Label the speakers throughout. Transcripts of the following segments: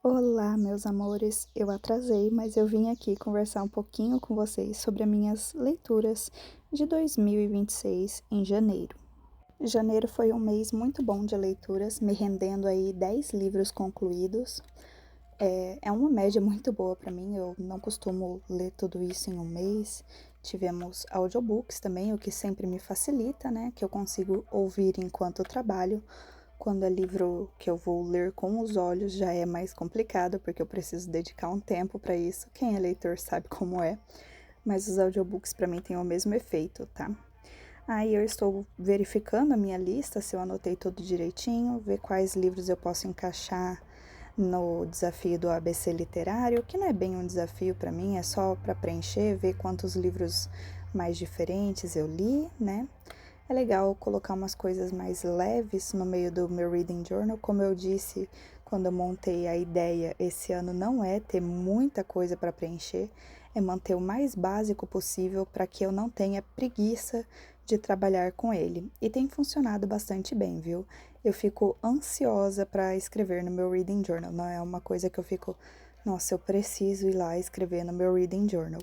Speaker 1: Olá, meus amores. Eu atrasei, mas eu vim aqui conversar um pouquinho com vocês sobre as minhas leituras de 2026 em janeiro. Janeiro foi um mês muito bom de leituras, me rendendo aí 10 livros concluídos. É uma média muito boa para mim, eu não costumo ler tudo isso em um mês. Tivemos audiobooks também, o que sempre me facilita, né? Que eu consigo ouvir enquanto eu trabalho. Quando é livro que eu vou ler com os olhos já é mais complicado, porque eu preciso dedicar um tempo para isso. Quem é leitor sabe como é. Mas os audiobooks para mim têm o mesmo efeito, tá? Aí eu estou verificando a minha lista, se eu anotei tudo direitinho, ver quais livros eu posso encaixar no desafio do ABC literário, que não é bem um desafio para mim, é só para preencher, ver quantos livros mais diferentes eu li, né? É legal colocar umas coisas mais leves no meio do meu reading journal. Como eu disse quando eu montei a ideia, esse ano não é ter muita coisa para preencher, é manter o mais básico possível para que eu não tenha preguiça de trabalhar com ele. E tem funcionado bastante bem, viu? Eu fico ansiosa para escrever no meu reading journal. Não é uma coisa que eu fico, nossa, eu preciso ir lá escrever no meu reading journal.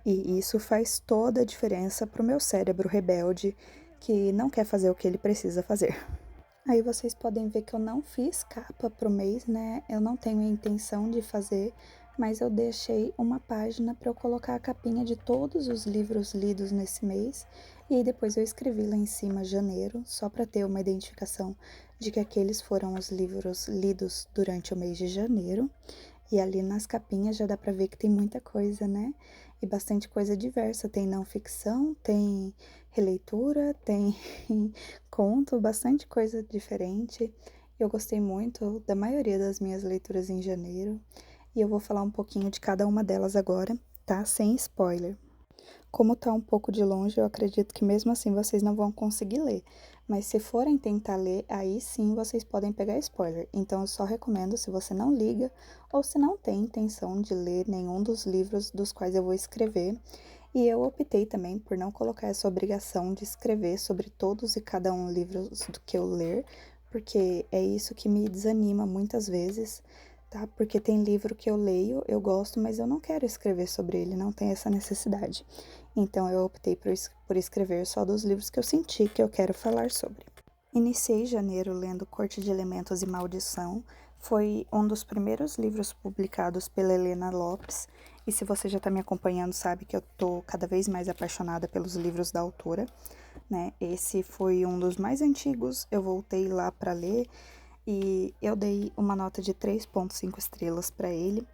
Speaker 1: E isso faz toda a diferença para o meu cérebro rebelde que não quer fazer o que ele precisa fazer. Aí vocês podem ver que eu não fiz capa pro mês, né? Eu não tenho a intenção de fazer, mas eu deixei uma página para eu colocar a capinha de todos os livros lidos nesse mês. E aí depois eu escrevi lá em cima janeiro, só para ter uma identificação de que aqueles foram os livros lidos durante o mês de janeiro. E ali nas capinhas já dá pra ver que tem muita coisa, né? E bastante coisa diversa. Tem não ficção, tem releitura, tem conto, bastante coisa diferente. Eu gostei muito da maioria das minhas leituras em janeiro. E eu vou falar um pouquinho de cada uma delas agora, tá? Sem spoiler. Como tá um pouco de longe, eu acredito que mesmo assim vocês não vão conseguir ler. Mas se forem tentar ler, aí sim vocês podem pegar spoiler. Então eu só recomendo se você não liga ou se não tem intenção de ler nenhum dos livros dos quais eu vou escrever. E eu optei também por não colocar essa obrigação de escrever sobre todos e cada um livros do que eu ler, porque é isso que me desanima muitas vezes, tá? Porque tem livro que eu leio, eu gosto, mas eu não quero escrever sobre ele, não tem essa necessidade. Então eu optei por escrever só dos livros que eu senti que eu quero falar sobre. Iniciei janeiro lendo Corte de Elementos e Maldição. Foi um dos primeiros livros publicados pela Helena Lopes. E se você já está me acompanhando, sabe que eu tô cada vez mais apaixonada pelos livros da autora, né? Esse foi um dos mais antigos, eu voltei lá para ler e eu dei uma nota de 3,5 estrelas para ele.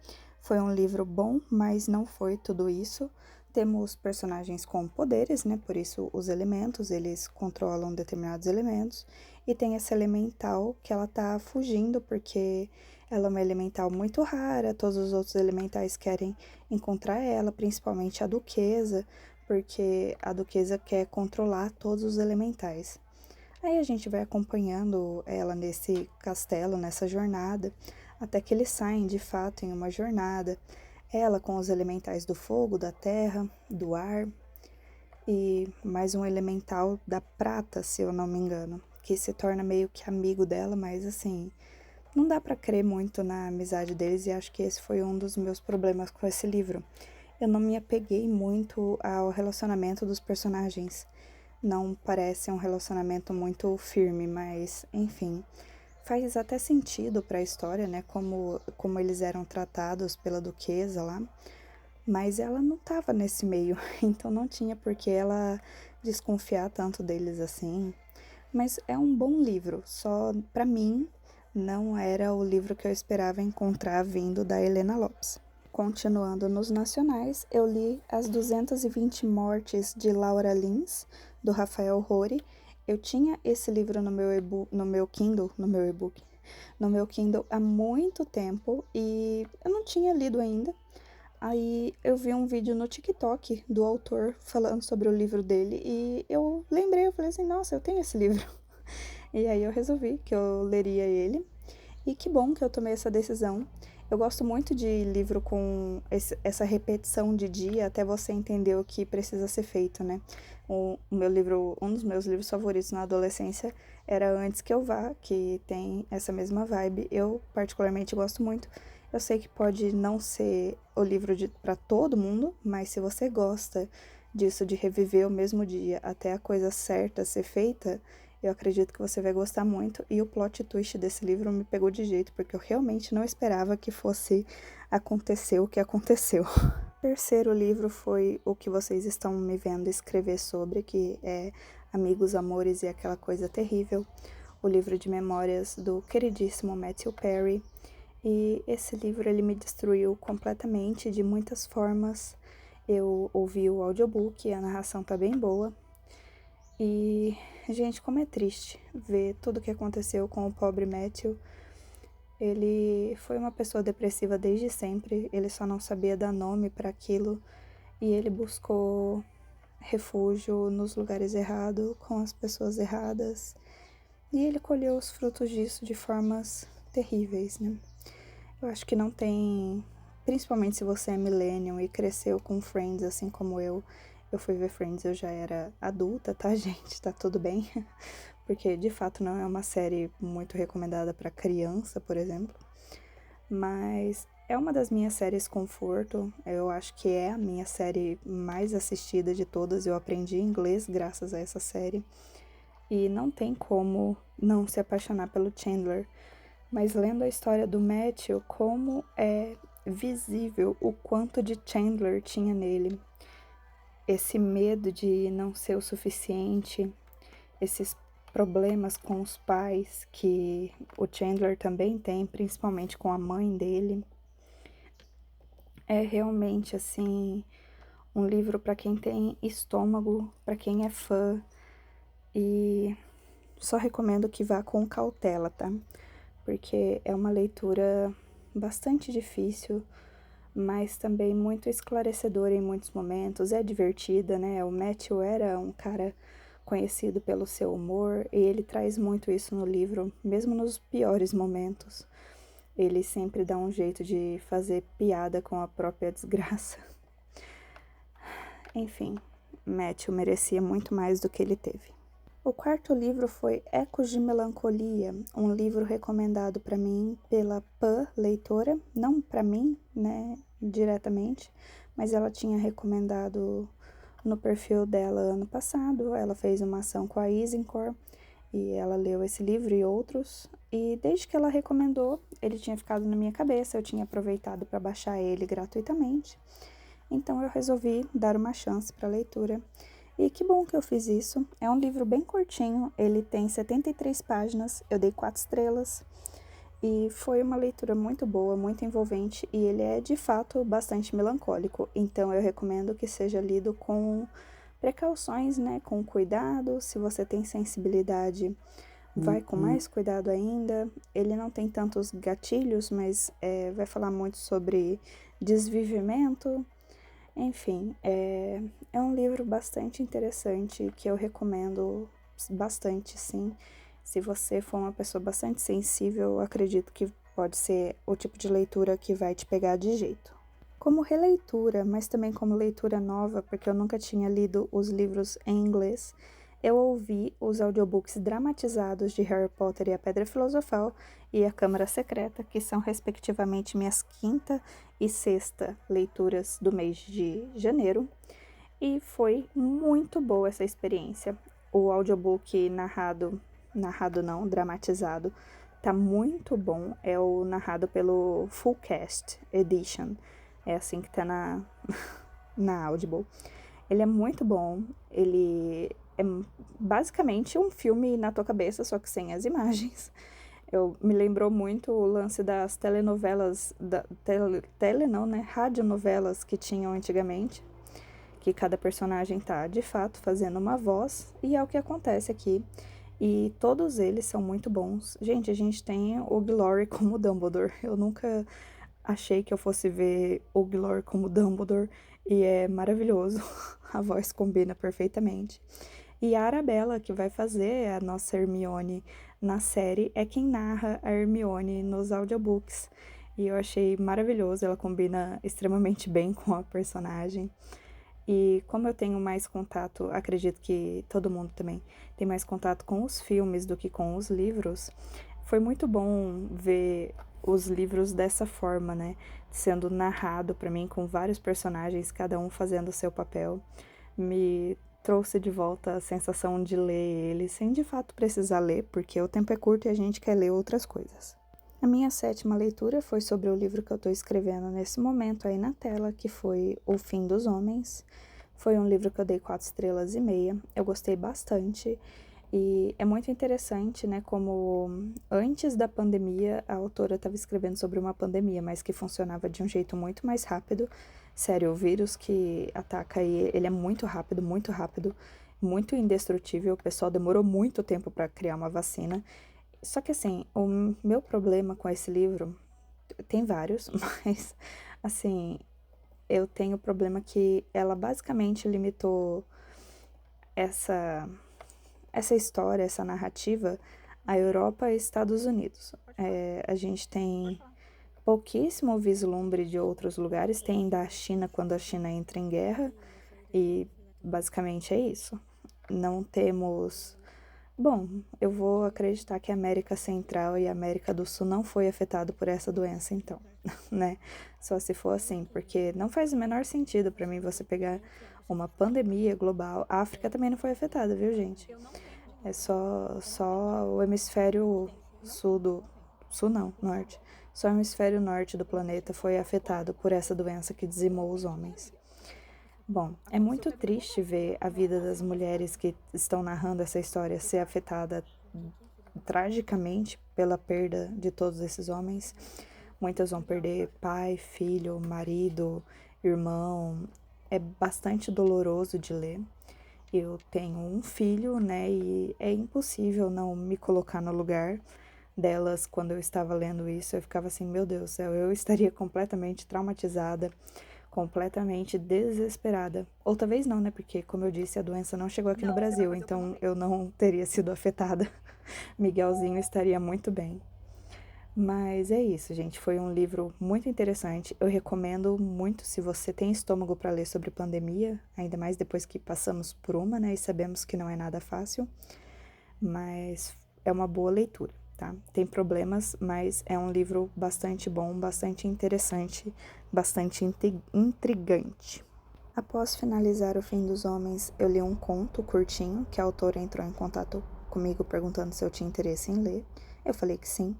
Speaker 1: Foi um livro bom, mas não foi tudo isso. Temos personagens com poderes, né? Por isso os elementos, eles controlam determinados elementos. E tem essa elemental que ela tá fugindo porque ela é uma elemental muito rara, todos os outros elementais querem encontrar ela, principalmente a duquesa, porque a duquesa quer controlar todos os elementais. Aí a gente vai acompanhando ela nesse castelo, nessa jornada, até que eles saem de fato em uma jornada. Ela com os elementais do fogo, da terra, do ar e mais um elemental da prata, se eu não me engano, que se torna meio que amigo dela, mas assim, não dá pra crer muito na amizade deles e acho que esse foi um dos meus problemas com esse livro. Eu não me apeguei muito ao relacionamento dos personagens. Não parece um relacionamento muito firme, mas enfim, faz até sentido para a história, né? Como eles eram tratados pela duquesa lá, mas ela não estava nesse meio, então não tinha por que ela desconfiar tanto deles assim. Mas é um bom livro, só para mim não era o livro que eu esperava encontrar vindo da Helena Lopes. Continuando nos nacionais, eu li As 220 Mortes de Laura Lins, do Rafael Rore. Eu tinha esse livro no meu e-book, no meu Kindle há muito tempo e eu não tinha lido ainda. Aí eu vi um vídeo no TikTok do autor falando sobre o livro dele e eu lembrei, eu falei assim, nossa, eu tenho esse livro. E aí eu resolvi que eu leria ele. E que bom que eu tomei essa decisão. Eu gosto muito de livro com essa repetição de dia até você entender o que precisa ser feito, né? Um dos meus livros favoritos na adolescência era Antes que eu vá, que tem essa mesma vibe. Eu particularmente gosto muito. Eu sei que pode não ser o livro para todo mundo, mas se você gosta disso de reviver o mesmo dia até a coisa certa ser feita, eu acredito que você vai gostar muito. E o plot twist desse livro me pegou de jeito, porque eu realmente não esperava que fosse acontecer o que aconteceu. O terceiro livro foi o que vocês estão me vendo escrever sobre, que é Amigos, Amores e Aquela Coisa Terrível, o livro de memórias do queridíssimo Matthew Perry. E esse livro ele me destruiu completamente de muitas formas. Eu ouvi o audiobook, a narração tá bem boa. E, gente, como é triste ver tudo o que aconteceu com o pobre Matthew. Ele foi uma pessoa depressiva desde sempre, ele só não sabia dar nome para aquilo e ele buscou refúgio nos lugares errados, com as pessoas erradas. E ele colheu os frutos disso de formas terríveis, né? Eu acho que não tem, principalmente se você é millennial e cresceu com Friends assim como eu. Eu fui ver Friends, eu já era adulta, tá, gente? Tá tudo bem. Porque de fato não é uma série muito recomendada para criança, por exemplo. Mas é uma das minhas séries conforto. Eu acho que é a minha série mais assistida de todas. Eu aprendi inglês graças a essa série. E não tem como não se apaixonar pelo Chandler. Mas lendo a história do Matthew, como é visível o quanto de Chandler tinha nele. Esse medo de não ser o suficiente, esses problemas com os pais que o Chandler também tem, principalmente com a mãe dele. É realmente assim um livro para quem tem estômago, para quem é fã, e só recomendo que vá com cautela, tá? Porque é uma leitura bastante difícil, mas também muito esclarecedora em muitos momentos, é divertida, né? O Matthew era um cara conhecido pelo seu humor e ele traz muito isso no livro, mesmo nos piores momentos. Ele sempre dá um jeito de fazer piada com a própria desgraça. Enfim, Matthew merecia muito mais do que ele teve. O quarto livro foi Ecos de Melancolia, um livro recomendado para mim pela Pan Leitora, não para mim, né, diretamente, mas ela tinha recomendado no perfil dela ano passado. Ela fez uma ação com a Isincor e ela leu esse livro e outros, e desde que ela recomendou, ele tinha ficado na minha cabeça, eu tinha aproveitado para baixar ele gratuitamente, então eu resolvi dar uma chance para a leitura. E que bom que eu fiz isso. É um livro bem curtinho, ele tem 73 páginas, eu dei 4 estrelas. E foi uma leitura muito boa, muito envolvente, e ele é de fato bastante melancólico. Então eu recomendo que seja lido com precauções, né, com cuidado. Se você tem sensibilidade, vai com mais cuidado ainda. Ele não tem tantos gatilhos, mas vai falar muito sobre desvivimento. Enfim, é um livro bastante interessante que eu recomendo bastante, sim. Se você for uma pessoa bastante sensível, eu acredito que pode ser o tipo de leitura que vai te pegar de jeito. Como releitura, mas também como leitura nova, porque eu nunca tinha lido os livros em inglês, eu ouvi os audiobooks dramatizados de Harry Potter e a Pedra Filosofal e a Câmara Secreta, que são respectivamente minhas quinta e sexta leituras do mês de janeiro, e foi muito boa essa experiência. O audiobook narrado não, dramatizado, tá muito bom. É o narrado pelo Full Cast Edition, é assim que tá na Audible. Ele é muito bom, ele é basicamente um filme na tua cabeça, só que sem as imagens. Me lembrou muito o lance das telenovelas, não, né? Radionovelas que tinham antigamente, que cada personagem tá, de fato, fazendo uma voz, e é o que acontece aqui. E todos eles são muito bons. Gente, a gente tem o Glory como Dumbledore. Eu nunca achei que eu fosse ver o Glory como Dumbledore, e é maravilhoso. A voz combina perfeitamente. E a Arabella, que vai fazer a nossa Hermione na série, é quem narra a Hermione nos audiobooks. E eu achei maravilhoso, ela combina extremamente bem com a personagem. E como eu tenho mais contato, acredito que todo mundo também tem mais contato com os filmes do que com os livros, foi muito bom ver os livros dessa forma, né? Sendo narrado para mim com vários personagens, cada um fazendo o seu papel, me trouxe de volta a sensação de ler ele sem de fato precisar ler, porque o tempo é curto e a gente quer ler outras coisas. A minha 7ª leitura foi sobre o livro que eu estou escrevendo nesse momento aí na tela, que foi O Fim dos Homens. Foi um livro que eu dei 4,5 estrelas. Eu gostei bastante. E é muito interessante, né, como antes da pandemia a autora estava escrevendo sobre uma pandemia, mas que funcionava de um jeito muito mais rápido. Sério, o vírus que ataca aí, ele é muito rápido, muito indestrutível. O pessoal demorou muito tempo para criar uma vacina. Só que assim, o meu problema com esse livro, tem vários, mas assim, eu tenho o problema que ela basicamente limitou essa história, essa narrativa, a Europa e Estados Unidos. A gente tem pouquíssimo vislumbre de outros lugares, tem da China quando a China entra em guerra, e basicamente é isso. Não temos. Bom, eu vou acreditar que a América Central e a América do Sul não foi afetado por essa doença, então, né? Só se for assim, porque não faz o menor sentido para mim você pegar uma pandemia global. A África também não foi afetada, viu, gente? É só o hemisfério sul do... Sul não, norte. Só o hemisfério norte do planeta foi afetado por essa doença que dizimou os homens. Bom, é muito triste ver a vida das mulheres que estão narrando essa história ser afetada tragicamente pela perda de todos esses homens. Muitas vão perder pai, filho, marido, irmão. É bastante doloroso de ler. Eu tenho um filho, né, e é impossível não me colocar no lugar delas quando eu estava lendo isso. Eu ficava assim, meu Deus do céu, eu estaria completamente traumatizada, completamente desesperada. Ou talvez não, né, porque, como eu disse, a doença não chegou aqui no Brasil, então eu não teria sido afetada. Miguelzinho estaria muito bem. Mas é isso, gente. Foi um livro muito interessante. Eu recomendo muito se você tem estômago para ler sobre pandemia, ainda mais depois que passamos por uma, né? E sabemos que não é nada fácil, mas é uma boa leitura, tá? Tem problemas, mas é um livro bastante bom, bastante interessante, bastante intrigante. Após finalizar O Fim dos Homens, eu li um conto curtinho que a autora entrou em contato comigo perguntando se eu tinha interesse em ler. Eu falei que sim.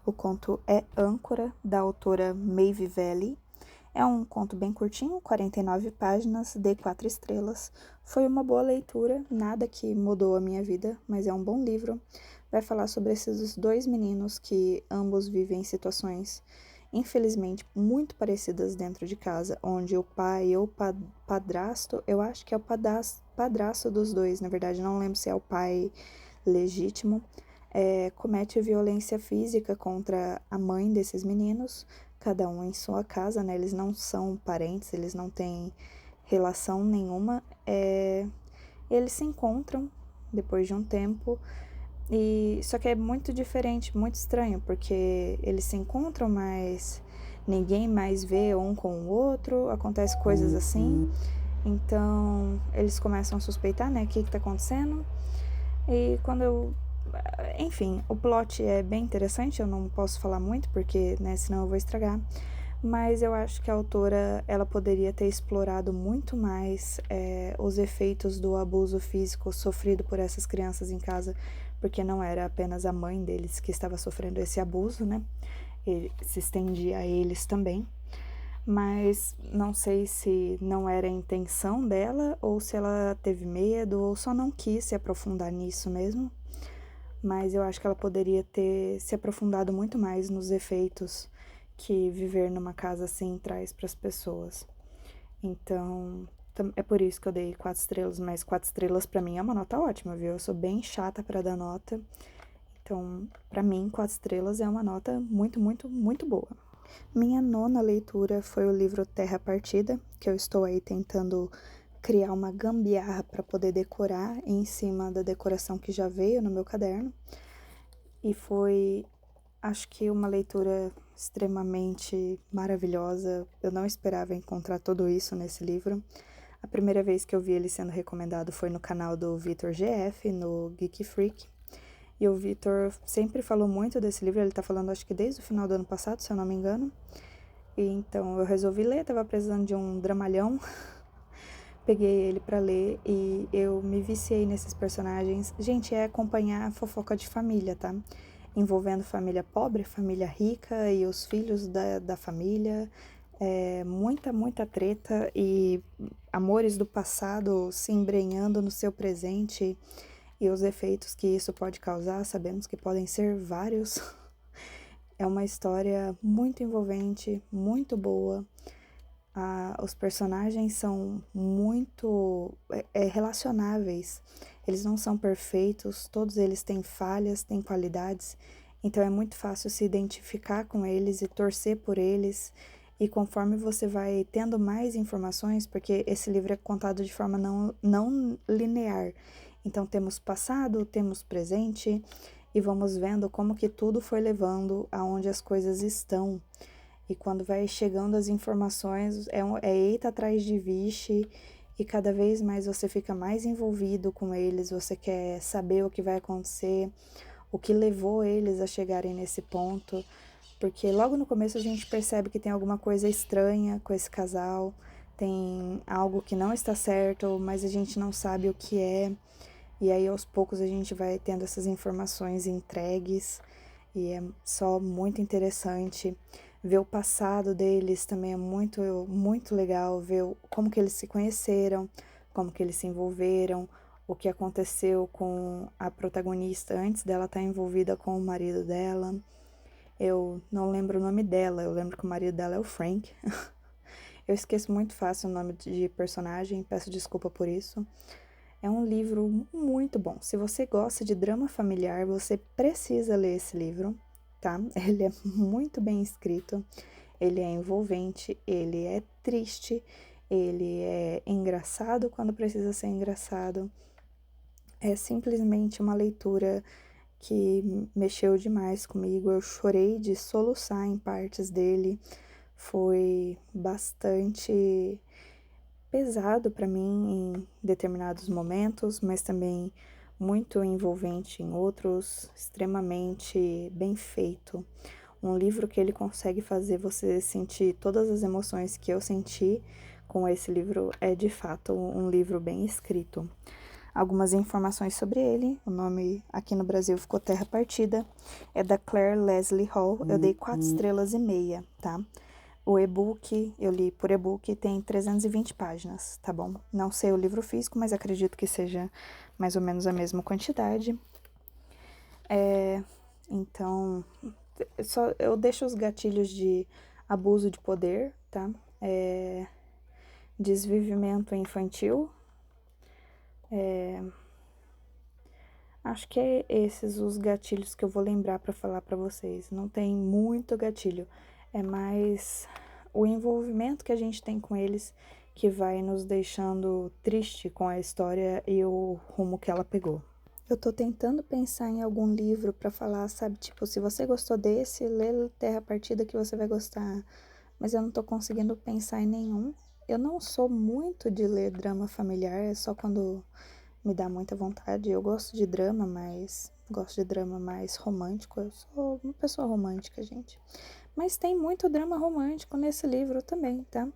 Speaker 1: O conto é Âncora, da autora Maeve Velli. É um conto bem curtinho, 49 páginas, dei 4 estrelas. Foi uma boa leitura, nada que mudou a minha vida, mas é um bom livro. Vai falar sobre esses dois meninos que ambos vivem situações, infelizmente, muito parecidas dentro de casa, onde o pai ou padrasto, eu acho que é o padrasto dos dois, na verdade, não lembro se é o pai legítimo, comete violência física contra a mãe desses meninos, cada um em sua casa, né? Eles não são parentes, eles não têm relação nenhuma. Eles se encontram depois de um tempo, e só que é muito diferente, muito estranho, porque eles se encontram, mas ninguém mais vê um com o outro, acontece coisas assim. Então eles começam a suspeitar, né, o que tá acontecendo. E enfim, o plot é bem interessante, eu não posso falar muito porque, né, senão eu vou estragar. Mas eu acho que a autora, ela poderia ter explorado muito mais os efeitos do abuso físico sofrido por essas crianças em casa, porque não era apenas a mãe deles que estava sofrendo esse abuso, né? Ele se estendia a eles também. Mas não sei se não era a intenção dela, ou se ela teve medo, ou só não quis se aprofundar nisso mesmo. Mas eu acho que ela poderia ter se aprofundado muito mais nos efeitos que viver numa casa assim traz para as pessoas. Então, é por isso que eu dei 4 estrelas, mas 4 estrelas para mim é uma nota ótima, viu? Eu sou bem chata para dar nota. Então, para mim, 4 estrelas é uma nota muito, muito, muito boa. Minha 9ª leitura foi o livro Terra Partida, que eu estou aí tentando criar uma gambiarra para poder decorar em cima da decoração que já veio no meu caderno. E foi, acho que, uma leitura extremamente maravilhosa. Eu não esperava encontrar tudo isso nesse livro. A primeira vez que eu vi ele sendo recomendado foi no canal do Vitor GF, no Geek Freak. E o Vitor sempre falou muito desse livro, ele tá falando acho que desde o final do ano passado, se eu não me engano. E então eu resolvi ler, tava precisando de um dramalhão. Peguei ele pra ler e eu me viciei nesses personagens. Gente, é acompanhar a fofoca de família, tá? Envolvendo família pobre, família rica e os filhos da família. Muita treta e amores do passado se embrenhando no seu presente e os efeitos que isso pode causar, sabemos que podem ser vários. É uma história muito envolvente, muito boa. Os personagens são muito relacionáveis, eles não são perfeitos, todos eles têm falhas, têm qualidades, então é muito fácil se identificar com eles e torcer por eles. E conforme você vai tendo mais informações, porque esse livro é contado de forma não linear, então temos passado, temos presente e vamos vendo como que tudo foi levando aonde as coisas estão. E quando vai chegando as informações, é eita atrás de vixe, e cada vez mais você fica mais envolvido com eles, você quer saber o que vai acontecer, o que levou eles a chegarem nesse ponto, porque logo no começo a gente percebe que tem alguma coisa estranha com esse casal, tem algo que não está certo, mas a gente não sabe o que é, e aí aos poucos a gente vai tendo essas informações entregues, e é só muito interessante. Ver o passado deles também é muito legal, ver como que eles se conheceram, como que eles se envolveram, o que aconteceu com a protagonista antes dela estar envolvida com o marido dela. Eu não lembro o nome dela, eu lembro que o marido dela é o Frank. Eu esqueço muito fácil o nome de personagem, peço desculpa por isso. É um livro muito bom. Se você gosta de drama familiar, você precisa ler esse livro, tá? Ele é muito bem escrito, ele é envolvente, ele é triste, ele é engraçado quando precisa ser engraçado. É simplesmente uma leitura que mexeu demais comigo. Eu chorei de soluçar em partes dele. Foi bastante pesado para mim em determinados momentos, mas também muito envolvente em outros, extremamente bem feito. Um livro que ele consegue fazer você sentir todas as emoções que eu senti com esse livro é de fato um livro bem escrito. Algumas informações sobre ele, o nome aqui no Brasil ficou Terra Partida, é da Claire Leslie Hall, eu dei 4 estrelas e meia, tá? O e-book, eu li por e-book, tem 320 páginas, tá bom? Não sei o livro físico, mas acredito que seja mais ou menos a mesma quantidade. Então, eu deixo os gatilhos de abuso de poder, tá? Desvivimento infantil. Acho que é esses os gatilhos que eu vou lembrar para falar para vocês. Não tem muito gatilho, é mais o envolvimento que a gente tem com eles que vai nos deixando triste com a história e o rumo que ela pegou. Eu tô tentando pensar em algum livro para falar, sabe, tipo, se você gostou desse, lê Terra Partida que você vai gostar, mas eu não tô conseguindo pensar em nenhum. Eu não sou muito de ler drama familiar, é só quando me dá muita vontade. Eu gosto de drama, mas gosto de drama mais romântico. Eu sou uma pessoa romântica, gente. Mas tem muito drama romântico nesse livro também, tá?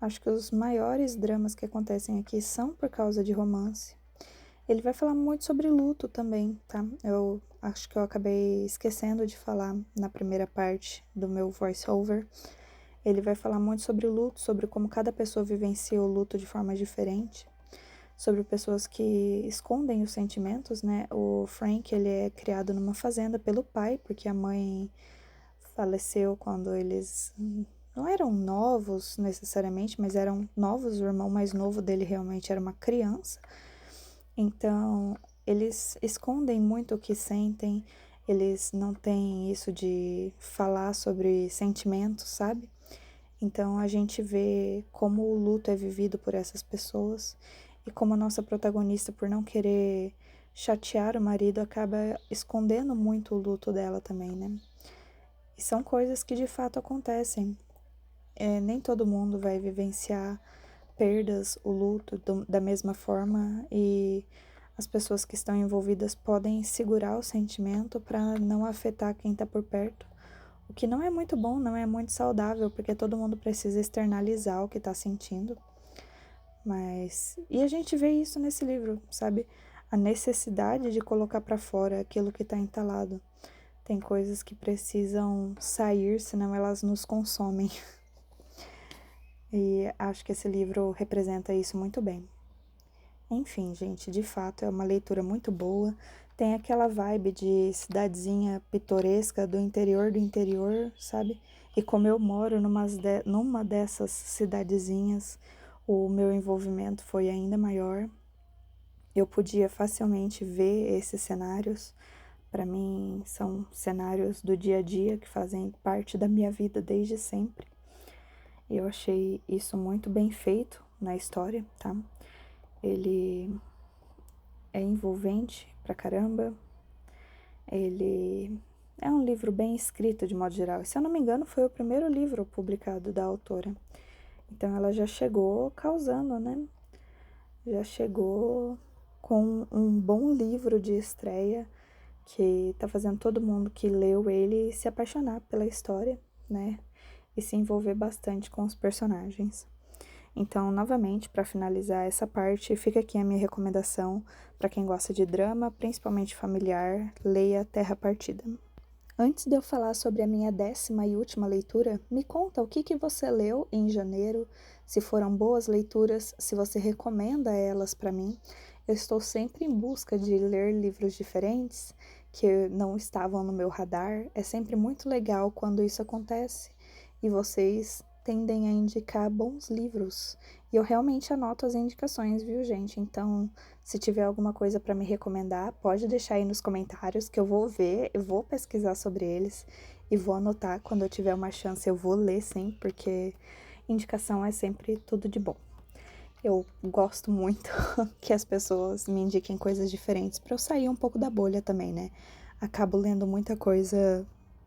Speaker 1: Acho que os maiores dramas que acontecem aqui são por causa de romance. Ele vai falar muito sobre luto também, tá? Eu acho que eu acabei esquecendo de falar na primeira parte do meu voice-over. Ele vai falar muito sobre o luto, sobre como cada pessoa vivencia o luto de forma diferente, sobre pessoas que escondem os sentimentos, né? O Frank, ele é criado numa fazenda pelo pai, porque a mãe faleceu quando eles não eram novos necessariamente, mas eram novos. O irmão mais novo dele realmente era uma criança. Então, eles escondem muito o que sentem, eles não têm isso de falar sobre sentimentos, sabe? Então, a gente vê como o luto é vivido por essas pessoas e como a nossa protagonista, por não querer chatear o marido, acaba escondendo muito o luto dela também, né? E são coisas que de fato acontecem. Nem todo mundo vai vivenciar perdas, o luto da mesma forma, e as pessoas que estão envolvidas podem segurar o sentimento para não afetar quem está por perto. O que não é muito bom, não é muito saudável, porque todo mundo precisa externalizar o que está sentindo. E a gente vê isso nesse livro, sabe? A necessidade de colocar para fora aquilo que está entalado. Tem coisas que precisam sair, senão elas nos consomem. E acho que esse livro representa isso muito bem. Enfim, gente, de fato é uma leitura muito boa. Tem aquela vibe de cidadezinha pitoresca do interior, sabe? E como eu moro numa dessas cidadezinhas, o meu envolvimento foi ainda maior. Eu podia facilmente ver esses cenários. Para mim, são cenários do dia a dia que fazem parte da minha vida desde sempre. Eu achei isso muito bem feito na história, tá? Ele é envolvente pra caramba. Ele é um livro bem escrito de modo geral. E, se eu não me engano, foi o primeiro livro publicado da autora. Então ela já chegou causando, né? Já chegou com um bom livro de estreia que tá fazendo todo mundo que leu ele se apaixonar pela história, né? E se envolver bastante com os personagens. Então, novamente, para finalizar essa parte, fica aqui a minha recomendação para quem gosta de drama, principalmente familiar, leia Terra Partida. Antes de eu falar sobre a minha 10ª e última leitura, me conta o que você leu em janeiro, se foram boas leituras, se você recomenda elas para mim. Eu estou sempre em busca de ler livros diferentes que não estavam no meu radar. É sempre muito legal quando isso acontece e vocês tendem a indicar bons livros. E eu realmente anoto as indicações, viu, gente? Então, se tiver alguma coisa para me recomendar, pode deixar aí nos comentários que eu vou ver, eu vou pesquisar sobre eles e vou anotar. Quando eu tiver uma chance, eu vou ler, sim, porque indicação é sempre tudo de bom. Eu gosto muito que as pessoas me indiquem coisas diferentes para eu sair um pouco da bolha também, né? Acabo lendo muita coisa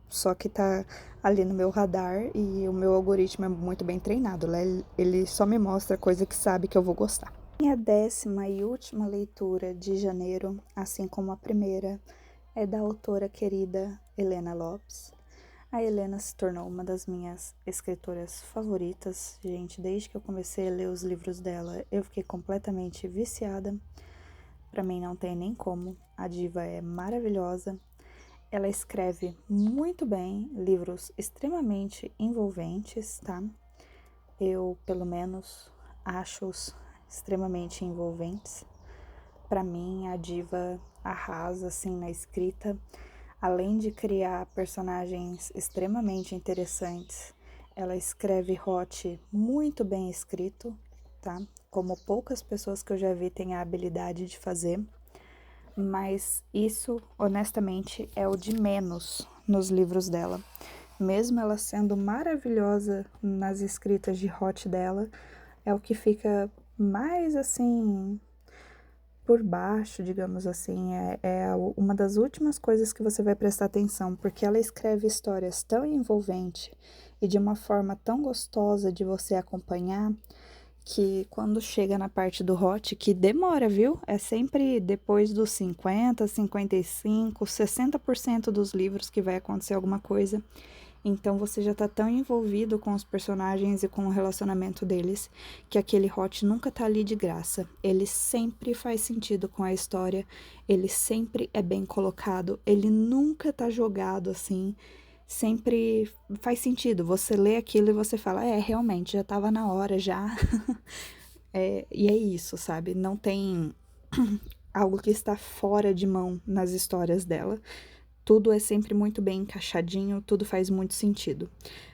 Speaker 1: só que tá ali no meu radar e o meu algoritmo é muito bem treinado, né? Ele só me mostra coisa que sabe que eu vou gostar. Minha 10ª e última leitura de janeiro, assim como a primeira, é da autora querida Helena Lopes. A Helena se tornou uma das minhas escritoras favoritas, gente. Desde que eu comecei a ler os livros dela, eu fiquei completamente viciada. Pra mim não tem nem como, a diva é maravilhosa. Ela escreve muito bem, livros extremamente envolventes, tá? Eu, pelo menos, acho-os extremamente envolventes. Para mim, a diva arrasa, assim, na escrita. Além de criar personagens extremamente interessantes, ela escreve hot muito bem escrito, tá? Como poucas pessoas que eu já vi têm a habilidade de fazer. Mas isso, honestamente, é o de menos nos livros dela. Mesmo ela sendo maravilhosa nas escritas de hot dela, é o que fica mais, assim, por baixo, digamos assim. É uma das últimas coisas que você vai prestar atenção, porque ela escreve histórias tão envolventes e de uma forma tão gostosa de você acompanhar, que quando chega na parte do hot, que demora, viu? É sempre depois dos 50, 55, 60% dos livros que vai acontecer alguma coisa. Então você já tá tão envolvido com os personagens e com o relacionamento deles, que aquele hot nunca tá ali de graça. Ele sempre faz sentido com a história, ele sempre é bem colocado, ele nunca tá jogado assim. Sempre faz sentido. Você lê aquilo e você fala, realmente, já tava na hora, já. E é isso, sabe? Não tem algo que está fora de mão nas histórias dela. Tudo é sempre muito bem encaixadinho, tudo faz muito sentido.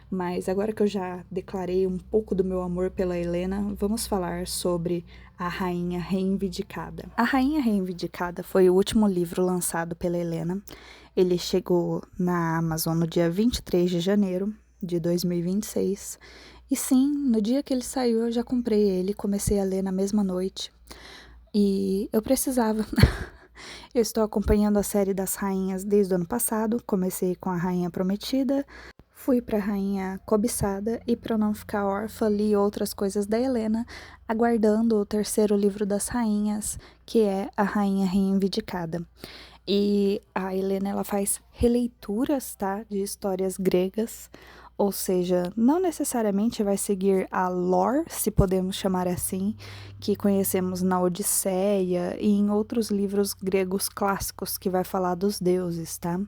Speaker 1: Mas agora que eu já declarei um pouco do meu amor pela Helena, vamos falar sobre A Rainha Reivindicada. A Rainha Reivindicada foi o último livro lançado pela Helena. Ele chegou na Amazon no dia 23 de janeiro de 2026. E sim, no dia que ele saiu eu já comprei ele, comecei a ler na mesma noite. E eu precisava. Eu estou acompanhando a série das rainhas desde o ano passado. Comecei com a Rainha Prometida, Fui para a rainha cobiçada e para eu não ficar órfã li outras coisas da Helena, aguardando o terceiro livro das rainhas, que é A Rainha Reivindicada. E a Helena ela faz releituras, tá, de histórias gregas, ou seja, não necessariamente vai seguir a lore, se podemos chamar assim, que conhecemos na Odisseia e em outros livros gregos clássicos que vai falar dos deuses, tá?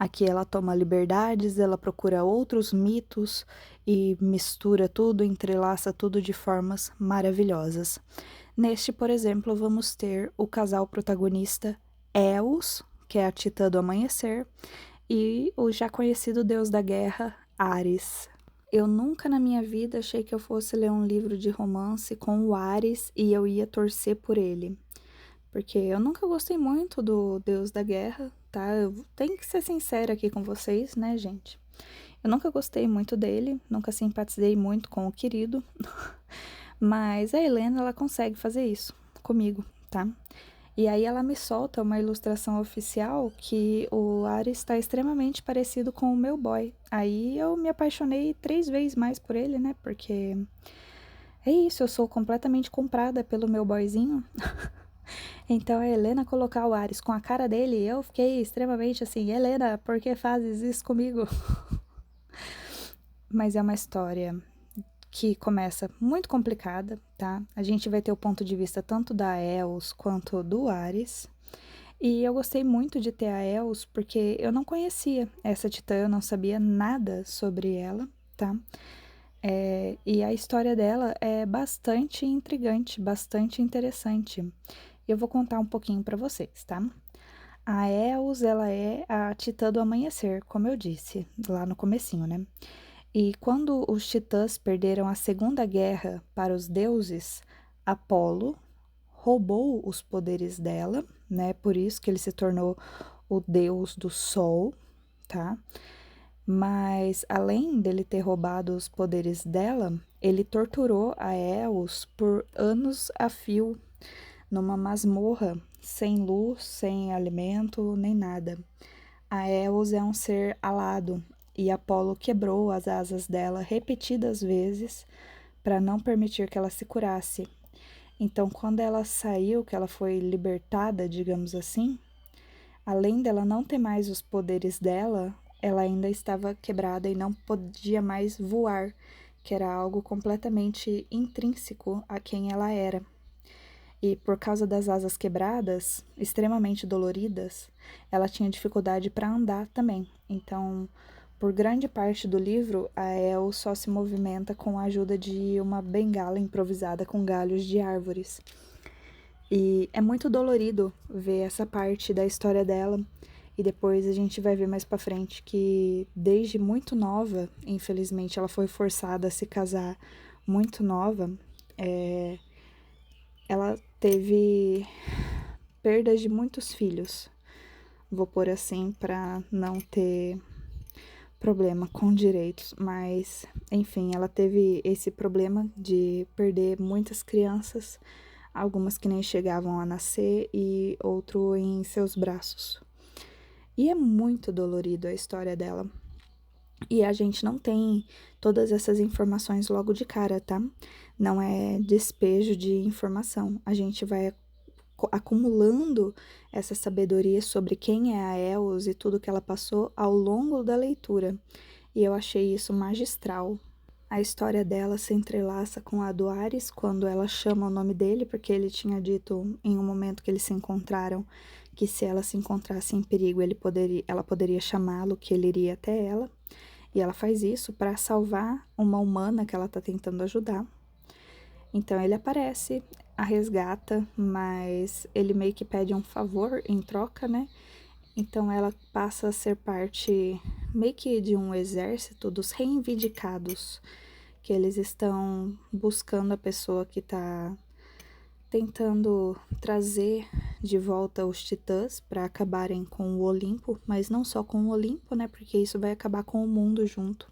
Speaker 1: Aqui ela toma liberdades, ela procura outros mitos e mistura tudo, entrelaça tudo de formas maravilhosas. Neste, por exemplo, vamos ter o casal protagonista Eos, que é a Titã do Amanhecer, e o já conhecido deus da guerra, Ares. Eu nunca na minha vida achei que eu fosse ler um livro de romance com o Ares e eu ia torcer por ele. Porque eu nunca gostei muito do deus da guerra, tá? Eu tenho que ser sincera aqui com vocês, né, gente? Eu nunca gostei muito dele, nunca simpatizei muito com o querido, mas a Helena, ela consegue fazer isso comigo, tá? E aí ela me solta uma ilustração oficial que o Ares está extremamente parecido com o meu boy. Aí eu me apaixonei 3 vezes mais por ele, né? Porque é isso, eu sou completamente comprada pelo meu boyzinho. Então a Helena colocar o Ares com a cara dele, eu fiquei extremamente assim, Helena, por que fazes isso comigo? Mas é uma história que começa muito complicada, tá? A gente vai ter o ponto de vista tanto da Eos quanto do Ares. E eu gostei muito de ter a Eos porque eu não conhecia essa titã, eu não sabia nada sobre ela, tá? E a história dela é bastante intrigante, bastante interessante. Eu vou contar um pouquinho para vocês, tá? A Eos, ela é a titã do amanhecer, como eu disse lá no comecinho, né? E quando os titãs perderam a Segunda Guerra para os deuses, Apolo roubou os poderes dela, né? Por isso que ele se tornou o deus do sol, tá? Mas além dele ter roubado os poderes dela, ele torturou a Eos por anos a fio, numa masmorra, sem luz, sem alimento, nem nada. A Eos é um ser alado e Apolo quebrou as asas dela repetidas vezes para não permitir que ela se curasse. Então, quando ela saiu, que ela foi libertada, digamos assim, além dela não ter mais os poderes dela, ela ainda estava quebrada e não podia mais voar, que era algo completamente intrínseco a quem ela era. E por causa das asas quebradas, extremamente doloridas, ela tinha dificuldade para andar também. Então, por grande parte do livro, a El só se movimenta com a ajuda de uma bengala improvisada com galhos de árvores. E é muito dolorido ver essa parte da história dela. E depois a gente vai ver mais pra frente que desde muito nova, infelizmente ela foi forçada a se casar muito nova. Ela teve perdas de muitos filhos. Vou pôr assim para não ter problema com direitos, mas enfim, ela teve esse problema de perder muitas crianças, algumas que nem chegavam a nascer e outro em seus braços. E é muito dolorido a história dela. E a gente não tem todas essas informações logo de cara, tá? Não é despejo de informação. A gente vai acumulando essa sabedoria sobre quem é a Eos e tudo que ela passou ao longo da leitura. E eu achei isso magistral. A história dela se entrelaça com a do Ares quando ela chama o nome dele, porque ele tinha dito em um momento que eles se encontraram que se ela se encontrasse em perigo, ela poderia chamá-lo, que ele iria até ela. E ela faz isso para salvar uma humana que ela está tentando ajudar. Então ele aparece, a resgata, mas ele meio que pede um favor em troca, né? Então ela passa a ser parte meio que de um exército dos reivindicados, que eles estão buscando a pessoa que está tentando trazer de volta os titãs para acabarem com o Olimpo, mas não só com o Olimpo, né? Porque isso vai acabar com o mundo junto.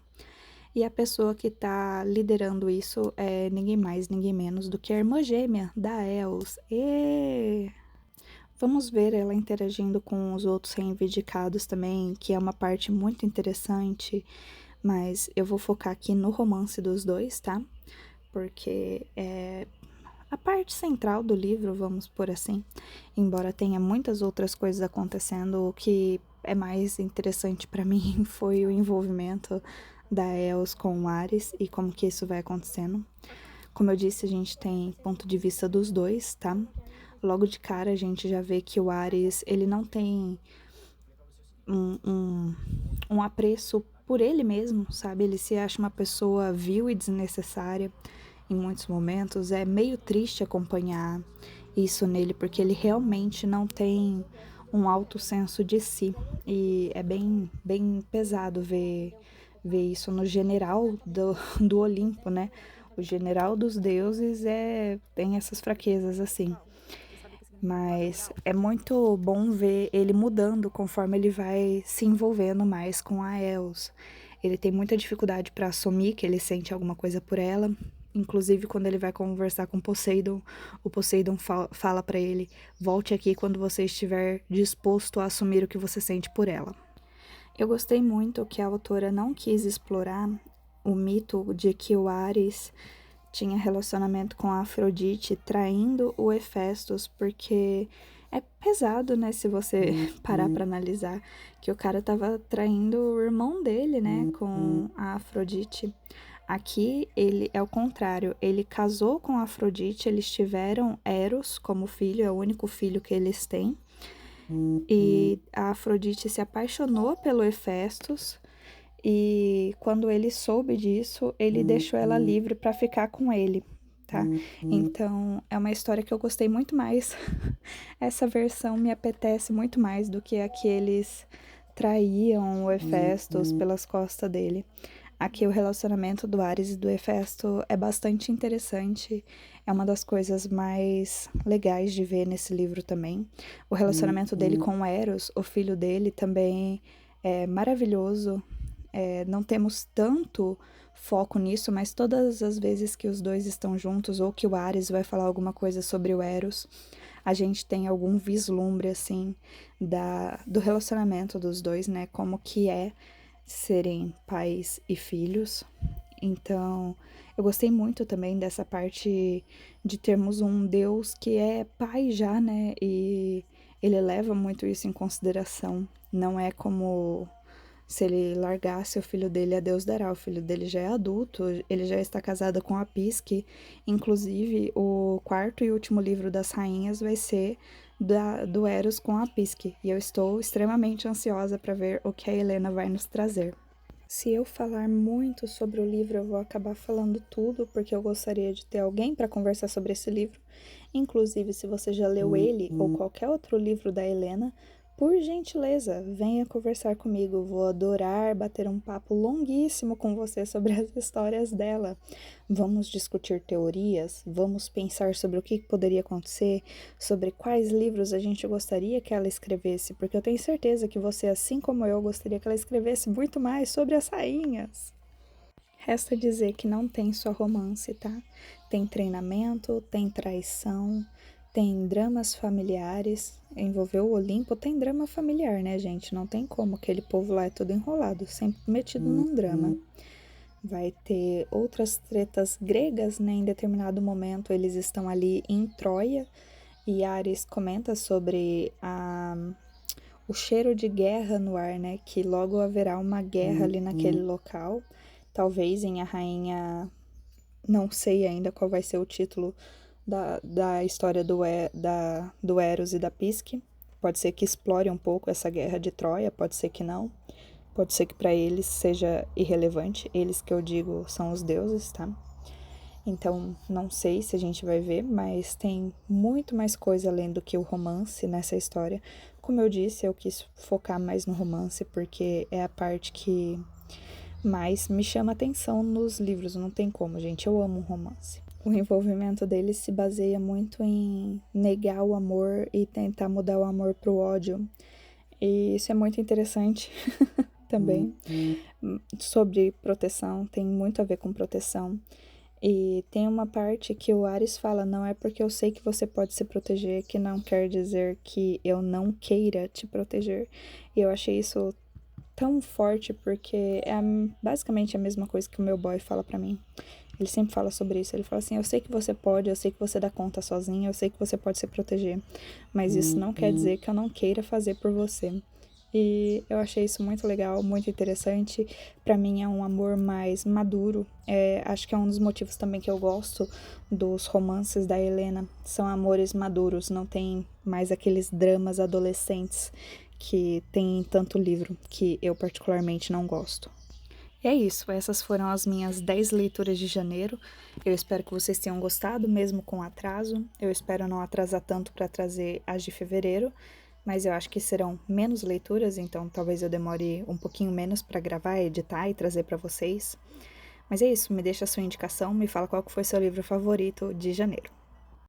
Speaker 1: E a pessoa que está liderando isso é ninguém mais, ninguém menos do que a irmã gêmea da Els. E vamos ver ela interagindo com os outros reivindicados também, que é uma parte muito interessante. mas eu vou focar aqui no romance dos dois, tá? Porque é a parte central do livro, vamos por assim. Embora tenha muitas outras coisas acontecendo, o que é mais interessante para mim foi o envolvimento da Els com o Ares e como que isso vai acontecendo. Como eu disse, a gente tem ponto de vista dos dois, tá? Logo de cara a gente já vê que o Ares, ele não tem um apreço por ele mesmo, sabe? Ele se acha uma pessoa vil e desnecessária em muitos momentos. É meio triste acompanhar isso nele, porque ele realmente não tem um alto senso de si. E é bem pesado ver isso no general do Olimpo, né? O general dos deuses tem essas fraquezas assim. Mas é muito bom ver ele mudando conforme ele vai se envolvendo mais com a Els. Ele tem muita dificuldade para assumir que ele sente alguma coisa por ela. Inclusive, quando ele vai conversar com Poseidon, o Poseidon fala para ele: volte aqui quando você estiver disposto a assumir o que você sente por ela. Eu gostei muito que a autora não quis explorar o mito de que o Ares tinha relacionamento com a Afrodite, traindo o Hefestos, porque é pesado, né, se você parar para analisar que o cara tava traindo o irmão dele, né, com a Afrodite. Aqui ele é o contrário, ele casou com a Afrodite, eles tiveram Eros como filho, é o único filho que eles têm. E a Afrodite se apaixonou pelo Hefestos, e quando ele soube disso, ele deixou ela livre para ficar com ele, tá? Então, é uma história que eu gostei muito mais. Essa versão me apetece muito mais do que a que eles traíam o Hefestos pelas costas dele. Aqui o relacionamento do Ares e do Hefesto é bastante interessante. É uma das coisas mais legais de ver nesse livro também. O relacionamento dele com o Eros, o filho dele, também é maravilhoso. Não temos tanto foco nisso, mas todas as vezes que os dois estão juntos ou que o Ares vai falar alguma coisa sobre o Eros, a gente tem algum vislumbre assim do relacionamento dos dois, né? Como que é serem pais e filhos. Então, eu gostei muito também dessa parte de termos um Deus que é pai já, né? E ele leva muito isso em consideração. Não é como se ele largasse o filho dele, a Deus dará. O filho dele já é adulto, ele já está casado com a Pisque. Inclusive, o quarto e último livro das rainhas vai ser do Eros com a Pisque. E eu estou extremamente ansiosa para ver o que a Helena vai nos trazer. Se eu falar muito sobre o livro, eu vou acabar falando tudo, porque eu gostaria de ter alguém para conversar sobre esse livro. Inclusive, se você já leu ele ou qualquer outro livro da Helena, por gentileza, venha conversar comigo. Vou adorar bater um papo longuíssimo com você sobre as histórias dela. Vamos discutir teorias, vamos pensar sobre o que poderia acontecer, sobre quais livros a gente gostaria que ela escrevesse, porque eu tenho certeza que você, assim como eu, gostaria que ela escrevesse muito mais sobre as rainhas. Resta dizer que não tem só romance, tá? Tem treinamento, tem traição, tem dramas familiares. Envolveu o Olimpo, tem drama familiar, né, gente? Não tem como, aquele povo lá é todo enrolado, sempre metido num drama. Vai ter outras tretas gregas, né? Em determinado momento eles estão ali em Troia e Ares comenta sobre o cheiro de guerra no ar, né? Que logo haverá uma guerra ali naquele local. Talvez em A Rainha. Não sei ainda qual vai ser o título da história do Eros e da Pisque. Pode ser que explore um pouco essa guerra de Troia, pode ser que não. Pode ser que para eles seja irrelevante. Eles que eu digo são os deuses, tá? Então, não sei se a gente vai ver, mas tem muito mais coisa além do que o romance nessa história. Como eu disse, eu quis focar mais no romance porque é a parte que mais me chama atenção nos livros. Não tem como, gente. Eu amo um romance. O envolvimento deles se baseia muito em negar o amor e tentar mudar o amor pro ódio. E isso é muito interessante também. Sobre proteção, tem muito a ver com proteção. E tem uma parte que o Ares fala: não é porque eu sei que você pode se proteger que não quer dizer que eu não queira te proteger. E eu achei isso tão forte porque é basicamente a mesma coisa que o meu boy fala pra mim. Ele sempre fala sobre isso. Ele fala assim: eu sei que você pode, eu sei que você dá conta sozinha, eu sei que você pode se proteger, mas isso não quer dizer que eu não queira fazer por você. E eu achei isso muito legal, muito interessante. Pra mim é um amor mais maduro. Acho que é um dos motivos também que eu gosto dos romances da Helena. São amores maduros, não tem mais aqueles dramas adolescentes que tem em tanto livro, que eu particularmente não gosto. E é isso, essas foram as minhas 10 leituras de janeiro. Eu espero que vocês tenham gostado, mesmo com atraso. Eu espero não atrasar tanto para trazer as de fevereiro, mas eu acho que serão menos leituras, então talvez eu demore um pouquinho menos para gravar, editar e trazer para vocês. Mas é isso, me deixa a sua indicação, me fala qual que foi seu livro favorito de janeiro.